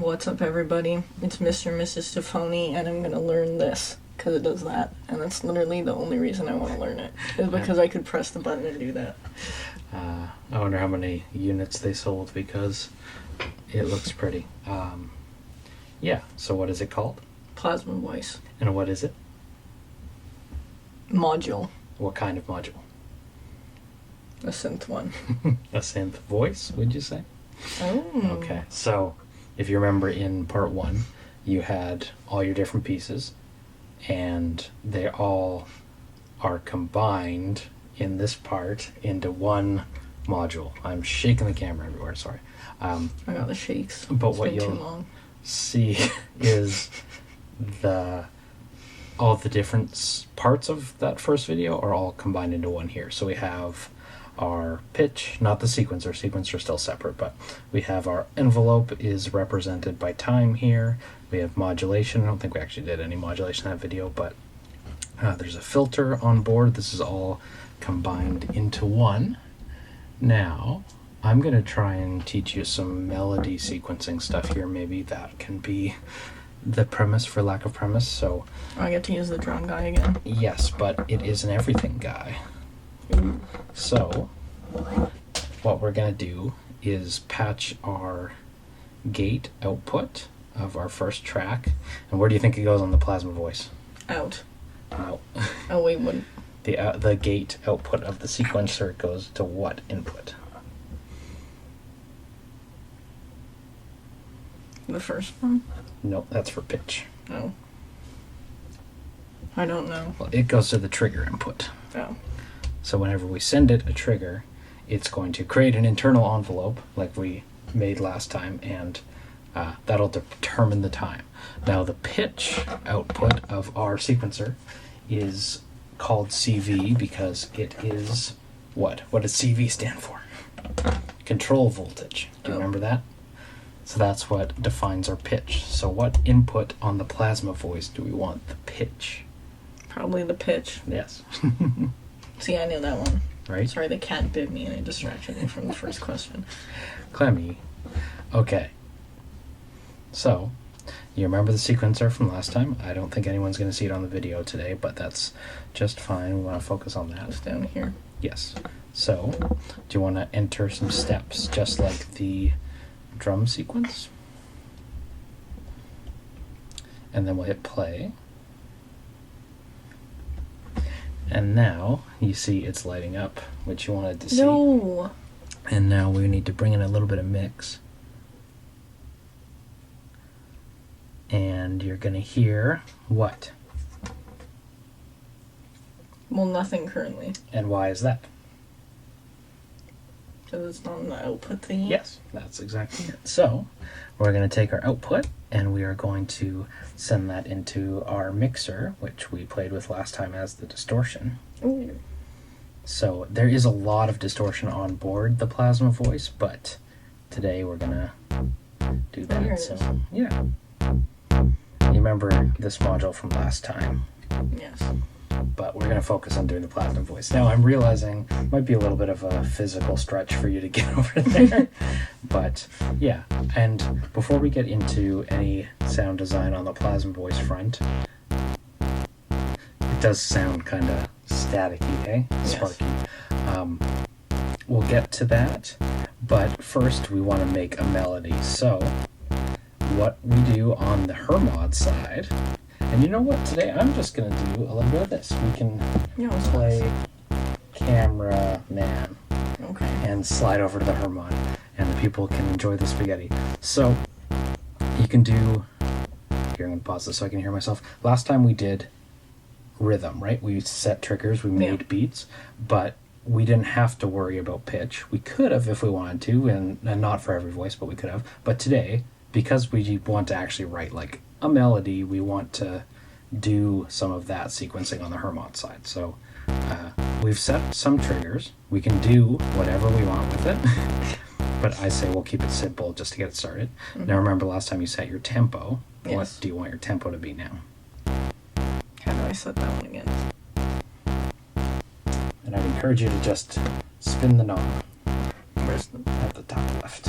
What's up, everybody? It's Mr. and Mrs. Tafony, and I'm gonna learn this because it does that, and that's literally the only reason I want to learn it is because I could press the button and do that. I wonder how many units they sold because it looks pretty. Yeah, so what is it called? Plasma voice. And what is it? Module. What kind of module? A synth one. A synth voice, would you say? Oh. Okay, so if you remember in part 1, you had all your different pieces, and they all are combined in this part into one module. I'm shaking the camera everywhere, sorry. I got the shakes. But It's what been too you'll long. see is all the different parts of that first video are all combined into one here. So we have our pitch, not the sequencer. Sequencer still separate, but we have our envelope is represented by time here. We have modulation. I don't think we actually did any modulation in that video, but there's a filter on board. This is all combined into one. Now, I'm going to try and teach you some melody sequencing stuff here. Maybe that can be the premise for lack of premise. So I get to use the drum guy again. yes, but it is an everything guy. Ooh. So what we're going to do is patch our gate output of our first track. And where do you think it goes on the plasma voice? Out. No. Oh, wait, what? The gate output of the sequencer goes to what input? The first one? No, that's for pitch. Oh. I don't know. Well, it goes to the trigger input. Oh. So whenever we send it a trigger, it's going to create an internal envelope like we made last time, and that'll determine the time. Now the pitch output of our sequencer is called CV because it is what? What does CV stand for? Control voltage. Do you remember that? So that's what defines our pitch. So what input on the plasma voice do we want the pitch? Probably the pitch. Yes. See, I knew that one. Right? Sorry, the cat bit me and it distracted me from the first question. Clemmy. Okay. So, you remember the sequencer from last time? I don't think anyone's going to see it on the video today, but that's just fine. We want to focus on that. It's down here. Yes. So, do you want to enter some steps just like the drum sequence? And then we'll hit play. And now you see it's lighting up, which you wanted to see. No. And now we need to bring in a little bit of mix. And you're going to hear what? Well, nothing currently. And why is that? Because it's not on the output thingy. Yes, that's exactly it. So we're going to take our output and we are going to send that into our mixer, which we played with last time as the distortion. Ooh. So there is a lot of distortion on board the plasma voice, but today we're going to do that. Here it So is. yeah. You remember this module from last time, Yes. but we're going to focus on doing the plasma voice. Now I'm realizing it might be a little bit of a physical stretch for you to get over there, but yeah. And before we get into any sound design on the plasma voice front, it does sound kind of staticky, eh? Yes. Sparky. We'll get to that, but first we want to make a melody. So what we do on the Hermod side, and you know what, today I'm just going to do a little bit of this. We can Yeah, it's play camera man okay. and slide over to the Hermod, and the people can enjoy the spaghetti. So you can do, here I'm going to pause this so I can hear myself. Last time we did rhythm, right? We set triggers, we made beats, but we didn't have to worry about pitch. We could have if we wanted to, and not for every voice, but we could have. But today, because we want to actually write like a melody, we want to do some of that sequencing on the Hermod side. So we've set some triggers. We can do whatever we want with it. But I say we'll keep it simple just to get it started. Mm-hmm. Now remember last time you set your tempo. Yes. What do you want your tempo to be now? How do I set that one again? And I'd encourage you to just spin the knob Where's the... at the top left.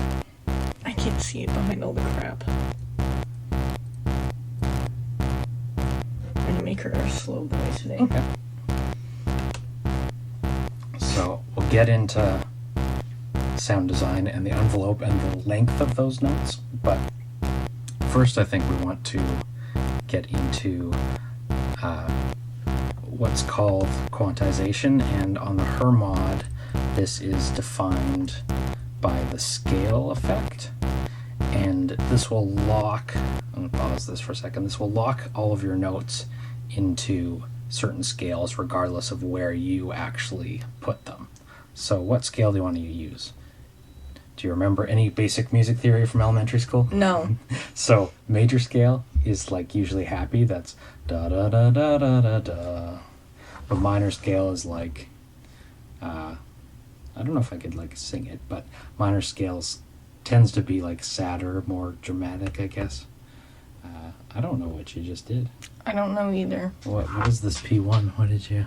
I can't see it behind all the crap. I'm gonna make her a slow boy today. Okay. So we'll get into sound design and the envelope and the length of those notes, but first I think we want to get into what's called quantization, and on the Her mod this is defined by the scale effect, and this will lock, I'm going to pause this for a second, this will lock all of your notes into certain scales regardless of where you actually put them. So what scale do you want to use? Do you remember any basic music theory from elementary school? No. So major scale is like usually happy, that's da da da da da da da. But minor scale is like, I don't know if I could like sing it, but minor scales tends to be like sadder, more dramatic, I guess. I don't know what you just did. I don't know either. What is this P1? What did you?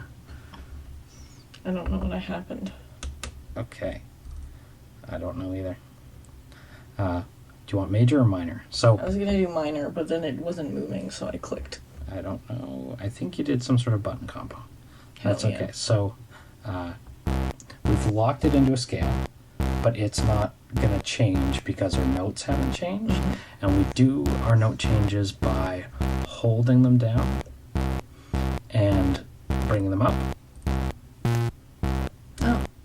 I don't know what happened. Okay. I don't know either. Do you want major or minor? So I was gonna do minor, but then it wasn't moving, so I clicked. I don't know. I think you did some sort of button combo. That's Hell yeah. okay. So we've locked it into a scale, but it's not going to change because our notes haven't changed. And we do our note changes by holding them down and bringing them up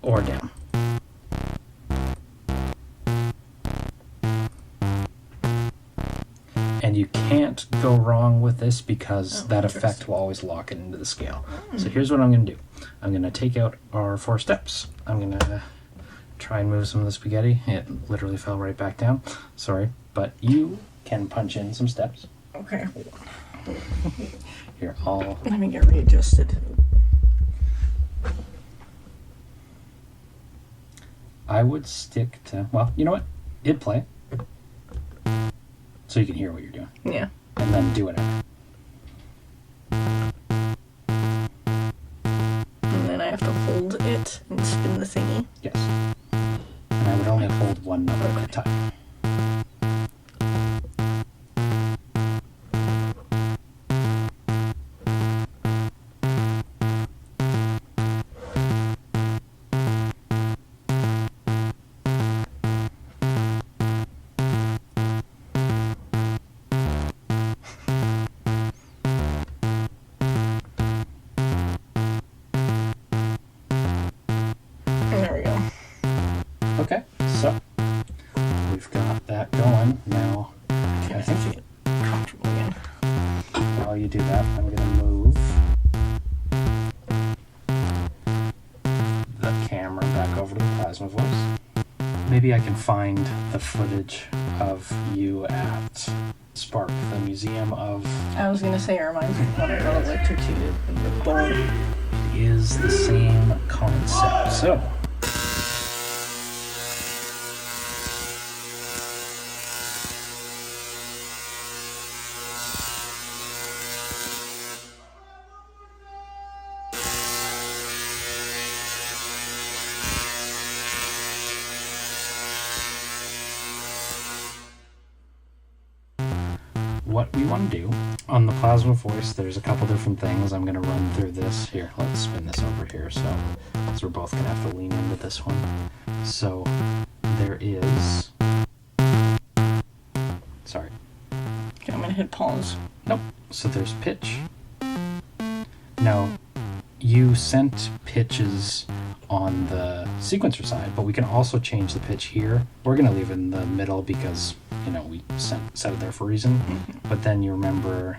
or down. And you can't go wrong with this because that effect will always lock it into the scale. So here's what I'm going to do. I'm going to take out our 4 steps. I'm going to try and move some of the spaghetti. It literally fell right back down. Sorry. But you can punch in some steps. Okay. Here, I'll... Let me get readjusted. I would stick to... Well, you know what? Hit play. So you can hear what you're doing. Yeah. And then do whatever. And then I have to hold it and spin the thingy. Yes. And I would only hold one note at a time. There we go. Okay, so we've got that going. Now, I think Get comfortable again. while you do that, I'm going to move the camera back over to the plasma voice. Maybe I can find the footage of you at Spark, the Museum of... I was gonna say it reminds me of when I got electrocuted in the bone. is the same concept. So, what we want to do on the plasma voice, there's a couple different things. I'm going to run through this. Here, let's spin this over here so we're both going to have to lean into this one. So there is... Sorry. Okay, I'm gonna hit pause. Nope. So there's pitch. Now, you sent pitches on the sequencer side, but we can also change the pitch here. We're going to leave it in the middle because, you know, we set it there for a reason. But then you remember,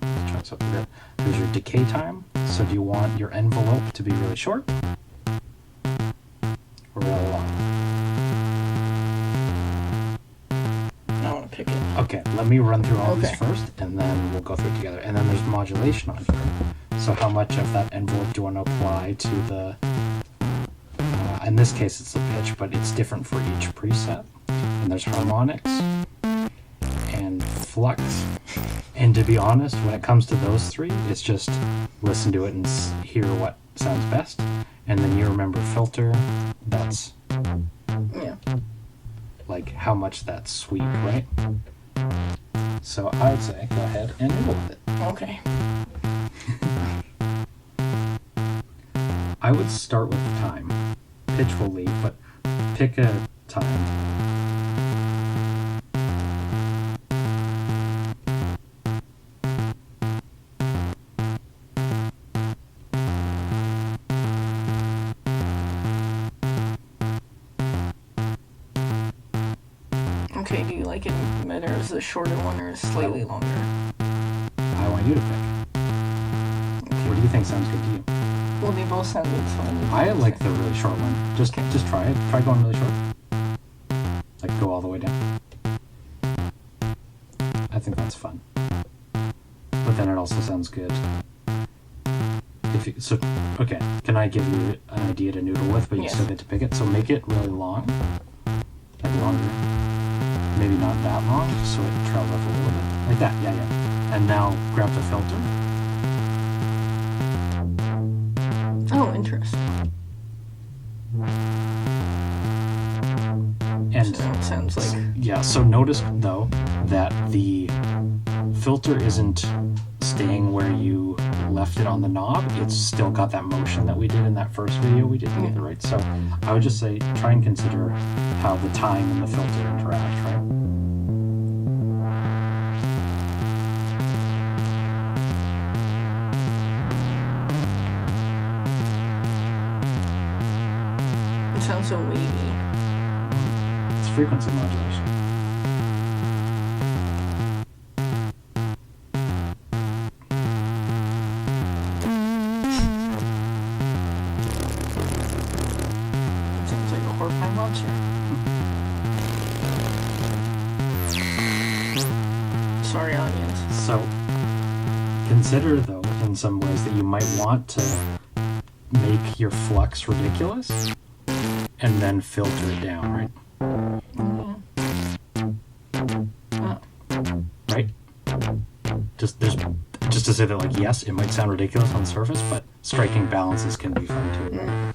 try this up a bit, there's your decay time. So do you want your envelope to be really short or really long? I wanna pick it. Okay, let me run through all Okay. these first, and then we'll go through it together. And then there's modulation on here. So how much of that envelope do you want to apply to the... in this case, it's the pitch, but it's different for each preset. And there's harmonics and flux. And to be honest, when it comes to those three, it's just listen to it and hear what sounds best. And then you remember filter. That's Yeah. like how much that's sweet, right? So I would say go ahead and noodle with it. Okay. I would start with time. Pitch will leave, but pick a time. Okay, do you like it better as the shorter one or slightly longer? I want you to pick. Okay. What do you think sounds good to you? Well, they both sound good, so I like the really short one. Just try it. Try going really short. Like go all the way down. I think that's fun. But then it also sounds good. Okay, can I give you an idea to noodle with, but you still get to pick it? So make it really long. Like longer. Maybe not that long, just so it trails off a little bit. Like that, yeah. And now grab the filter. Oh, interesting. And so it sounds like... Yeah, so notice, though, that the filter isn't staying where you left it on the knob. It's still got that motion that we did in that first video we did together, right? So I would just say try and consider how the time and the filter interact, right? It sounds so wavy. It's frequency modulation. It sounds like a horrifying monster. Sorry, audience. So consider, though, in some ways that you might want to make your flux ridiculous and then filter it down, right? Right? Just to say that, like, yes, it might sound ridiculous on the surface, but striking balances can be fun too, right?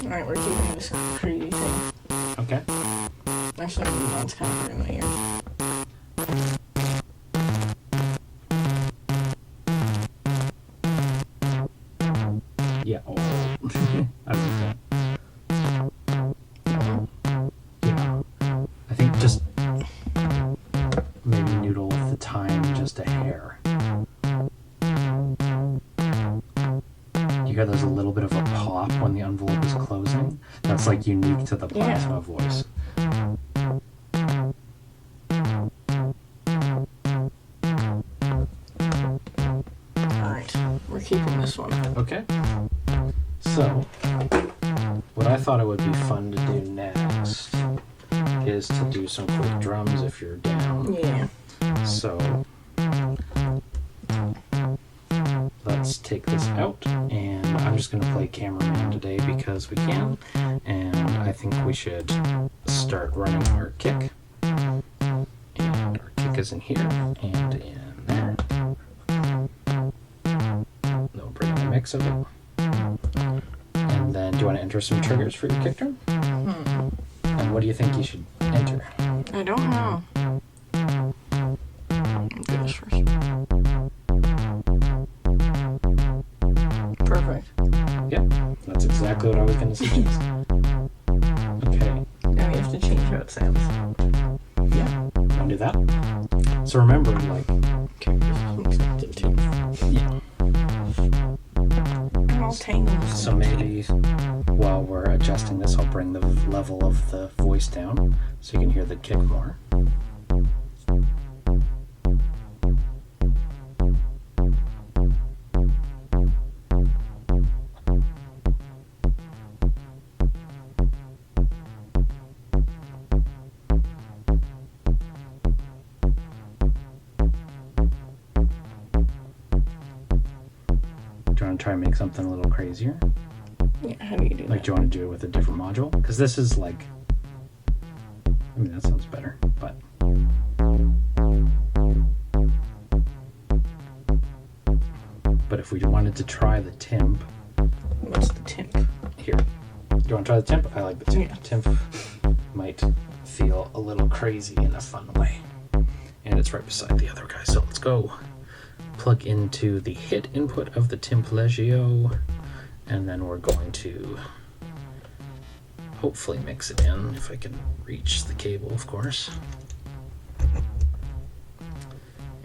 Alright, we're keeping this creepy thing. Okay. Actually, that's kind of hurting my ear. Yeah. Oh. I like that. Yeah. I think just maybe noodle with the time just a hair. You hear there's a little bit of a pop when the envelope is closing. That's like unique to the plasma voice. Alright, we're keeping this one. Okay. So, what I thought it would be fun to do next is to do some quick drums if you're down. Yeah. So, let's take this out, and I'm just going to play cameraman today because we can, and I think we should start running our kick. And our kick is in here, and in there. We'll bring in a mix of it. And then, do you want to enter some triggers for your kick drum? And what do you think you should enter? I don't know. I'll do this first. Perfect. Yeah, that's exactly what I was going to suggest. Okay. Now we have to change how it sounds. Yeah. Want to do that? So remember, like... Okay, just mix it to two. Yeah. Come all tangles. So maybe while we're adjusting this, I'll bring the level of the voice down so you can hear the kick more. Do you want to try and make something a little crazier? Yeah, how do you do Like, that? do you want to do it with a different module? Because this is like, I mean, that sounds better, but. But if we wanted to try the timp, What's the timp? here. Do you want to try the timp? I like the timp. Yeah. Timp might feel a little crazy in a fun way. And it's right beside the other guy, so let's go. Plug into the hit input of the timplegio, and then we're going to hopefully mix it in if I can reach the cable, of course.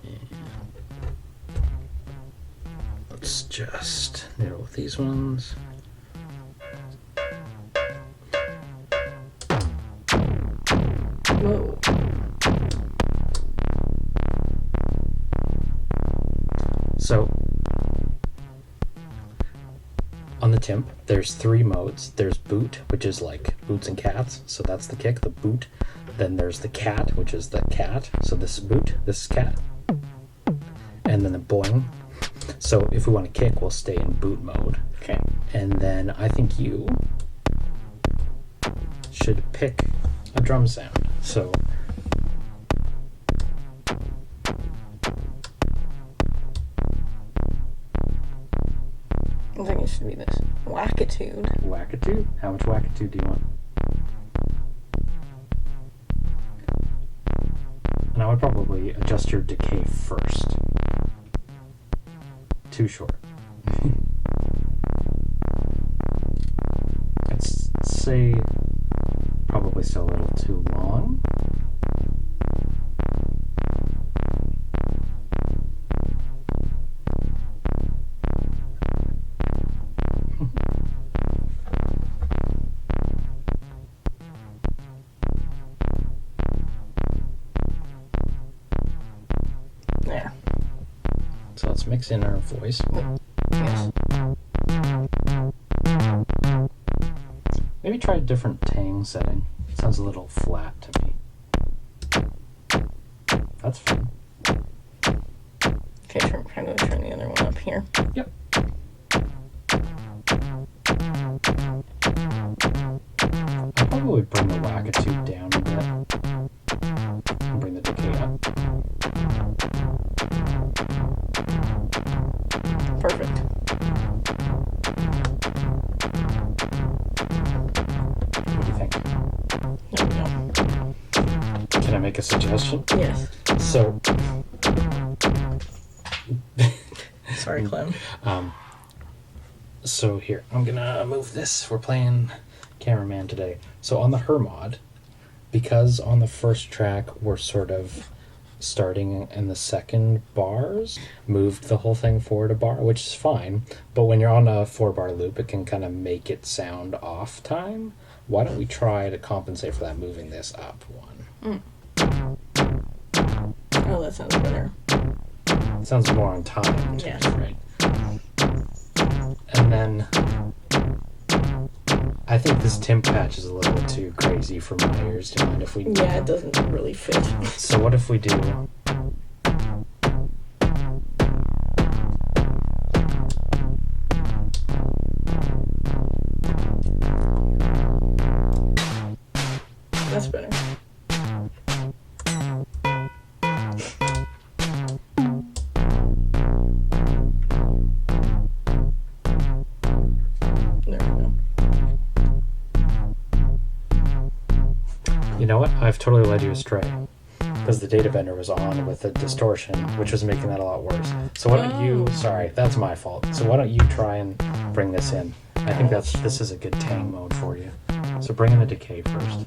And let's just narrow with these ones. Whoa. So on the timp, there's 3 modes. There's boot, which is like boots and cats, so that's the kick, the boot. Then there's the cat, which is the cat, so this is boot, this is cat. And then the boing. So if we want to kick, we'll stay in boot mode. Okay. And then I think you should pick a drum sound. So I think it should be this. Wackitude. wackitude. How much wackitude do you want? And I would probably adjust your decay first. Too short. I'd say probably still a little too long. There. So let's mix in our voice. Yes. Maybe try a different tang setting. It sounds a little flat to me. That's fine. Okay, I'm going to turn the other one up here. Yep. I'll probably bring the wackitude down a bit. And bring the decay up. Perfect. What do you think? There we go. Can I make a suggestion? Yes. So, Sorry, Clem. So here, I'm gonna move this. We're playing cameraman today. So on the her mod, because on the first track we're sort of starting in the second bars, moved the whole thing forward a bar, which is fine. But when you're on a 4-bar loop, it can kind of make it sound off time. Why don't we try to compensate for that, moving this up one? Oh, that sounds better. It sounds more on time. Yeah. Right. And then I think this timp patch is a little too crazy for my ears. Do you mind if we... Yeah, it doesn't really fit. So what if we do... That's better. There we go. You know what? I've totally led you astray. Because the data bender was on with the distortion, which was making that a lot worse. So why don't you... Oh. Sorry, that's my fault. So why don't you try and bring this in? I think this is a good tang mode for you. So bring in the decay first.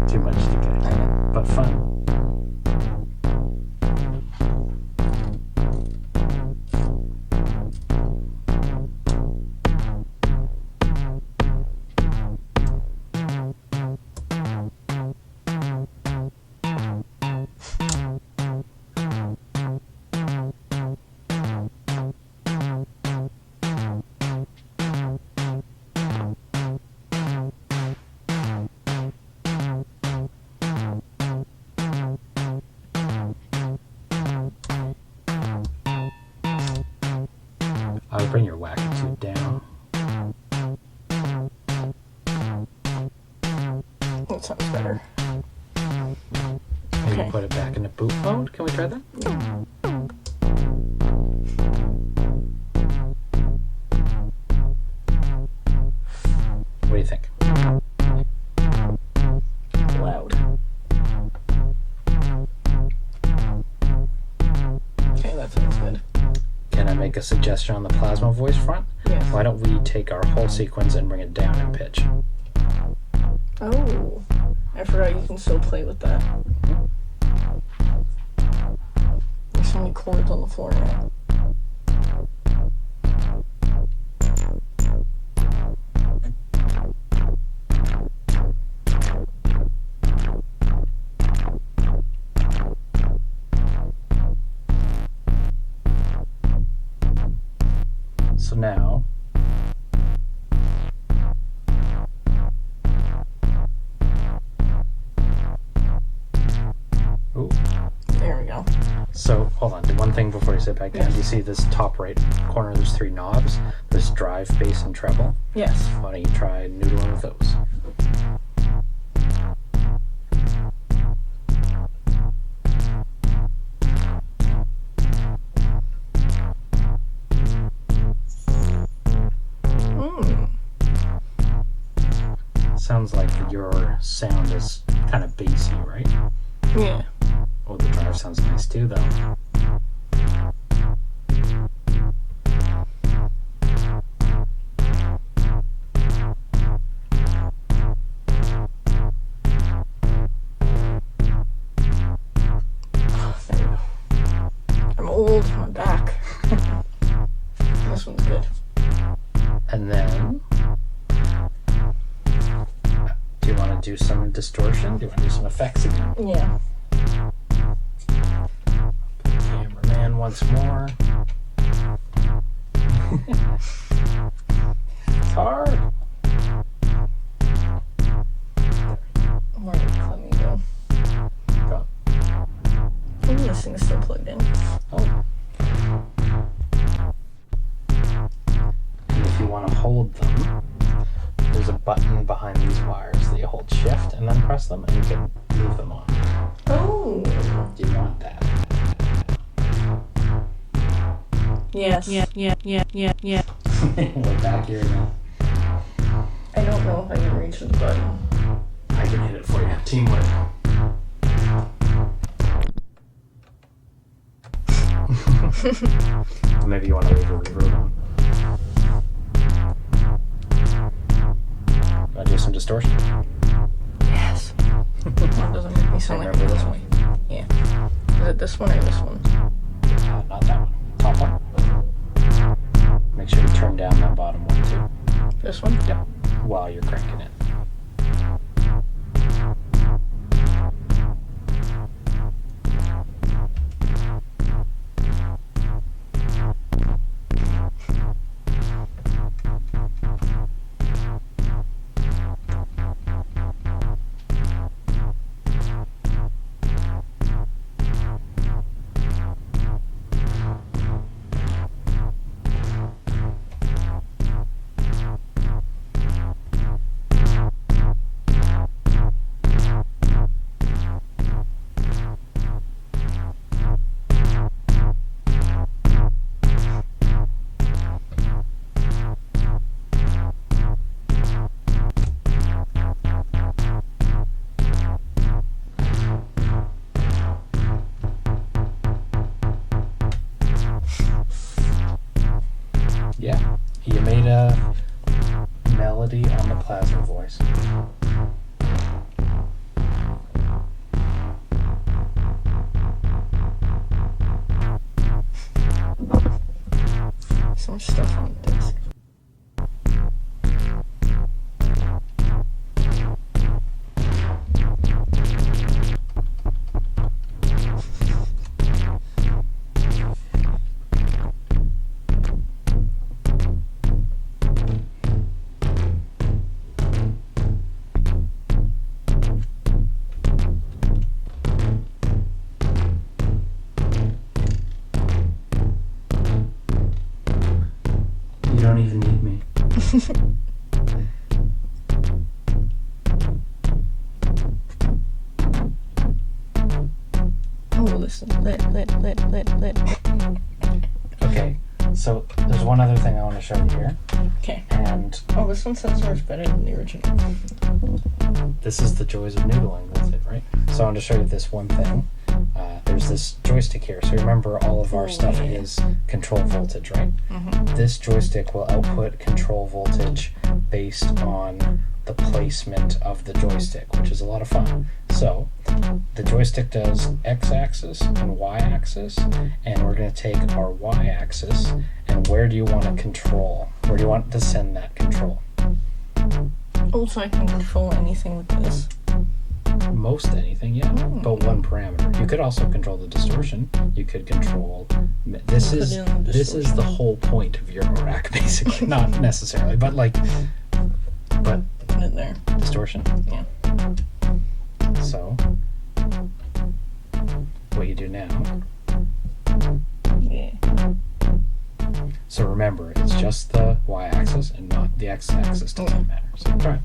Too much decay. But fun. that sounds better. Maybe Okay. put it back into boot mode. Can we try that? What do you think? Loud. Okay, that sounds good. Can I make a suggestion on the plasma voice front? Yes. Why don't we take our whole sequence and bring it down in pitch? Oh, I forgot you can still play with that. There's so many chords on the floor now. So now, ooh. There we go. So hold on, one thing before you sit back down. Yes. Do you see this top right corner? There's 3 knobs. There's drive, bass, and treble. Yes. Why don't you try noodling with those? Sounds like your sound is kind of bassy, right? Yeah. Oh, the drive sounds nice too, though. There we go. I'm old. I'm back. This one's good. And then, do you want to do some distortion? Do you want to do some effects again? Yeah. Cameraman once more. It's hard. Where did Clemmy go? Go. Oh, this thing is still plugged in. Oh. And if you want to hold them, there's a button behind these wires that you hold shift and then press them and you can move them on. Oh. Do you want that? Yes. Yeah. We're back here again. I don't know if I can reach the button. I can hit it for you. Teamwork. Maybe you want to leave a reverb on. Want to do some distortion? Yes. That doesn't make me sound like Remember this one? Yeah. Is it this one or this one? Not that one. Top one. Make sure you turn down that bottom one too. This one? Yep. While you're cranking it. Yeah, you made a melody on the plasma voice. So much stuff on the disc. listen. Lit. Okay, so there's one other thing I want to show you here. Okay. And oh, this one sounds so much better than the original. This is the joys of noodling, that's it, right? So I want to show you this one thing. There's this joystick here. So remember, all of our stuff is control voltage, right? Mm-hmm. This joystick will output control voltage based on the placement of the joystick, which is a lot of fun. So the joystick does x-axis and y-axis, and we're going to take our y-axis, and where do you want to control? Where do you want to send that control? Also, I can control anything with this. Most anything, yeah, but one parameter. You could also control the distortion. You could control. This is the whole point of your rack, basically. Not necessarily, but like, but Put it there. distortion. Yeah. So what you do now. Yeah. So remember, it's just the y-axis and not the x-axis. Doesn't matter. So try it.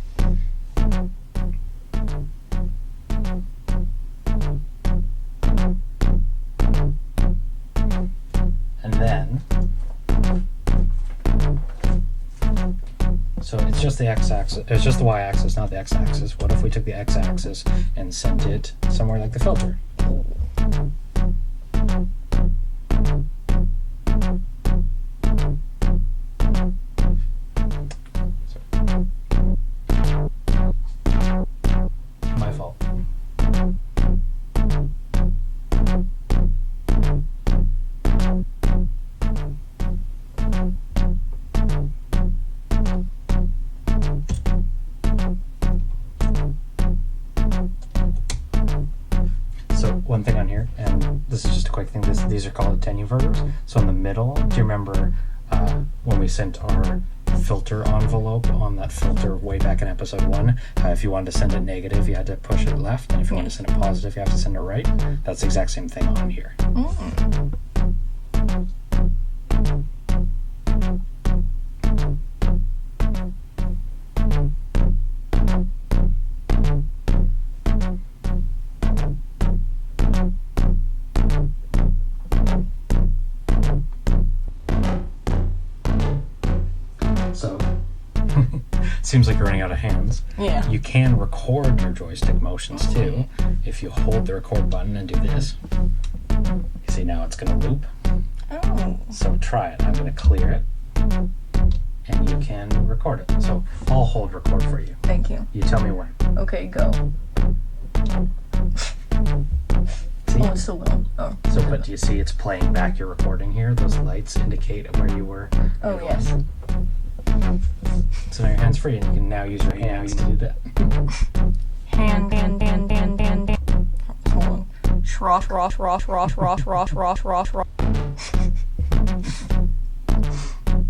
And then, so it's just the x-axis, it's just the y-axis, not the x-axis. What if we took the x-axis and sent it somewhere like the filter? My fault. So one thing on here, and this is just a quick thing, these are called attenuverters. So in the middle, do you remember when we sent our filter envelope on that filter way back in episode 1, if you wanted to send it negative, you had to push it left, and if you want to send it positive, you have to send it right? That's the exact same thing on here. So, seems like you're running out of hands. Yeah. You can record your joystick motions too. If you hold the record button and do this, you see now it's going to loop. Oh. So try it. I'm going to clear it, and you can record it. So I'll hold record for you. Thank you. You tell me when. Okay, go. See? Oh, it's still going. Oh. So, but do you see it's playing back your recording here? Those lights indicate where you were. Oh, yes. So now your hand's free, and you can now use your hands to do that. Hand. Hold on. Shrosh.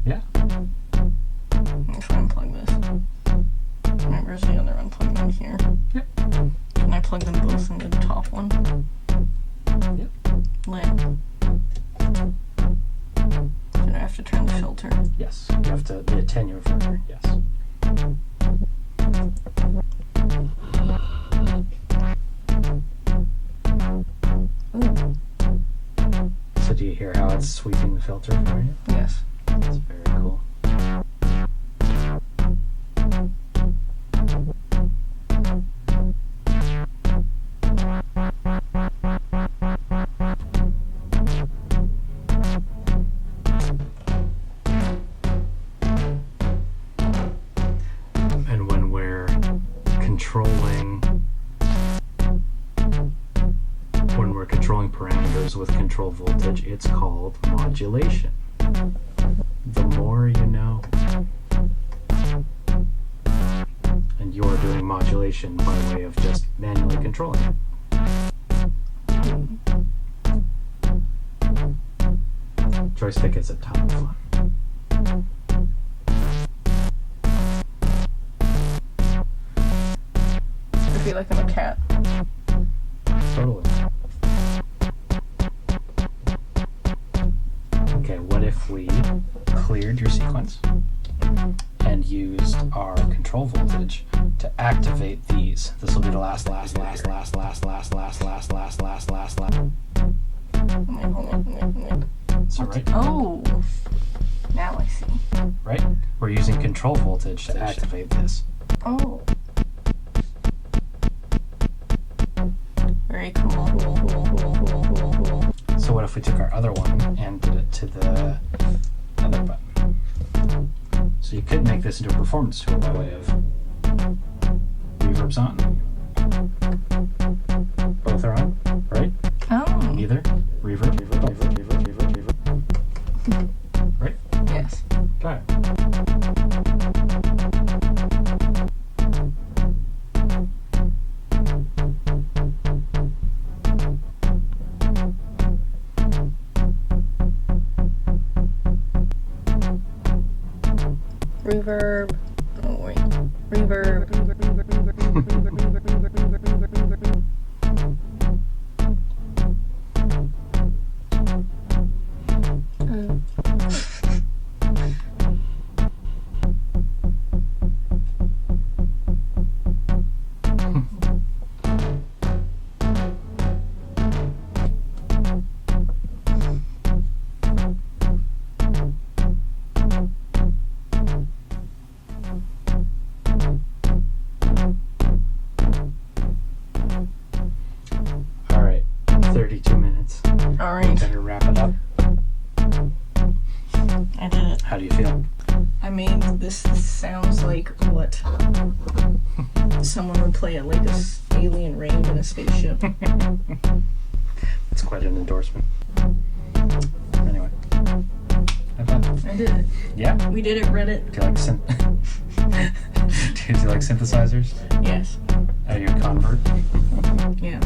Yeah. Let me try and plug this. Alright, where's the other unplugged one here? Yep. Can I plug them both into the top one? Yep. Lit. Did I have to turn the filter? Yes. You have to, the attenuverter, yes. Ooh. So do you hear how it's sweeping the filter for you? Yes. That's very cool. And when we're controlling parameters with control voltage, it's called modulation. The more you know. And you're doing modulation by way of just manually controlling it. Joystick is a ton of fun. I feel like I'm a cat. Totally. Okay, what if we cleared your sequence and used our control voltage to activate these? This will be the last. So right, Oh, now I see. right? We're using control voltage to activate this. Oh. Very cool. So what if we took our other one and did it to the other button? So you could make this into a performance tool by way of reverb's on. Both are on, right? Oh. Neither. Reverb. Right? Yes. Got it. Reverb. Oh wait. Reverb. All right. 32 minutes. All right. Better wrap it up. I did it. How do you feel? I mean, this sounds like what someone would play at like a alien rave in a spaceship. It's quite an endorsement. Anyway. Have fun. I did it. Yeah? We did it, Reddit. Do you like do you like synthesizers? Yes. Are you a convert? Yeah.